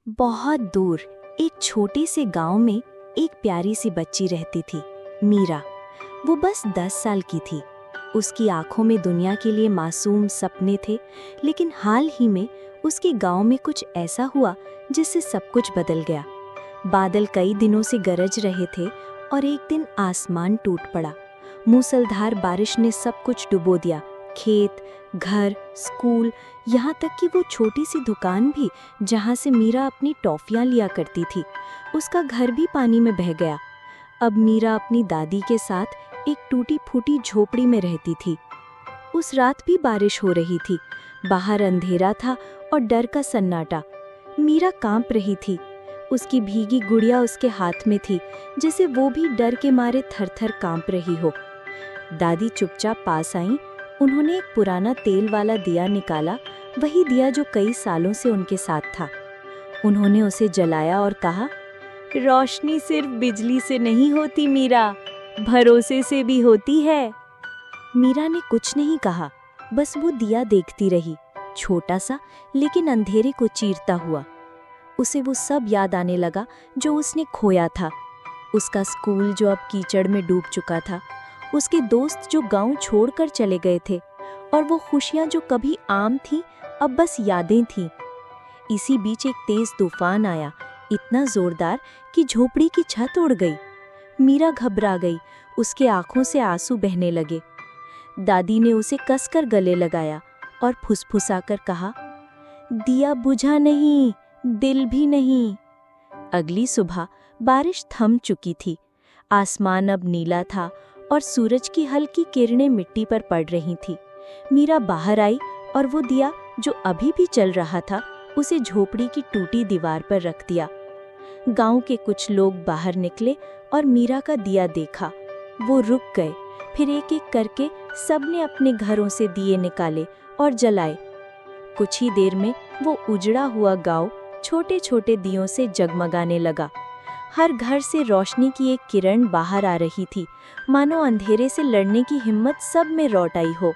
बहुत दूर एक छोटे से गांव में एक प्यारी सी बच्ची रहती थी, मीरा। वो बस 10 साल की थी। उसकी आंखों में दुनिया के लिए मासूम सपने थे, लेकिन हाल ही में उसके गांव में कुछ ऐसा हुआ जिससे सब कुछ बदल गया। बादल कई दिनों से गरज रहे थे और एक दिन आसमान टूट पड़ा। मूसलाधार बारिश ने सब कुछ डुबो दिया, खेत, घर, स्कूल, यहाँ तक कि वो छोटी सी दुकान भी जहाँ से मीरा अपनी टॉफियाँ लिया करती थी, उसका घर भी पानी में बह गया। अब मीरा अपनी दादी के साथ एक टूटी फूटी झोपड़ी में रहती थी। उस रात भी बारिश हो रही थी, बाहर अंधेरा था और डर का सन्नाटा। मीरा कांप रही थी। उसकी भीगी गुड़िया उसके हाथ में थी, जैसे वो भी डर के मारे थर-थर कांप रही हो। दादी चुपचाप पास आईं। उन्होंने एक पुराना तेल वाला दिया निकाला, वही दिया जो कई सालों से उनके साथ था। उन्होंने उसे जलाया और कहा, रोशनी सिर्फ बिजली से नहीं होती मीरा, भरोसे से भी होती है। मीरा ने कुछ नहीं कहा, बस वो दिया देखती रही, छोटा सा लेकिन अंधेरे को चीरता हुआ। उसे वो सब याद आने लगा जो उसने खोया था। उसका स्कूल जो अब कीचड़ में डूब चुका था, उसके दोस्त जो गांव छोड़कर चले गए थे, और वो खुशियां जो कभी आम थीं अब बस यादें थीं। इसी बीच एक तेज तूफान आया, इतना जोरदार कि झोपड़ी की छत उड़ गई। मीरा घबरा गई, उसके आंखों से आंसू बहने लगे। दादी ने उसे कसकर गले लगाया और फुसफुसाकर कहा, दिया बुझा नहीं, दिल भी नहीं। अगली सुबह बारिश थम चुकी थी। आसमान अब नीला था और सूरज की हल्की किरणें मिट्टी पर पड़ रही थी। मीरा बाहर आई और वो दिया जो अभी भी चल रहा था, उसे झोपड़ी की टूटी दीवार पर रख दिया। गांव के कुछ लोग बाहर निकले और मीरा का दिया देखा। वो रुक गए, फिर एक एक करके सबने अपने घरों से दिए निकाले और जलाए। कुछ ही देर में वो उजड़ा हुआ गांव छोटे छोटे दियों से जगमगाने लगा। हर घर से रोशनी की एक किरण बाहर आ रही थी, मानो अंधेरे से लड़ने की हिम्मत सब में लौट आई हो।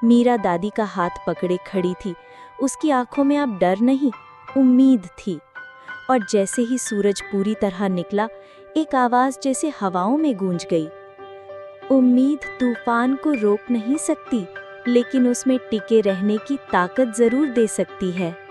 मीरा दादी का हाथ पकड़े खड़ी थी। उसकी आंखों में अब डर नहीं, उम्मीद थी। और जैसे ही सूरज पूरी तरह निकला, एक आवाज जैसे हवाओं में गूंज गई, उम्मीद तूफान को रोक नहीं सकती, लेकिन उसमें टिके रहने की ताकत जरूर दे सकती है।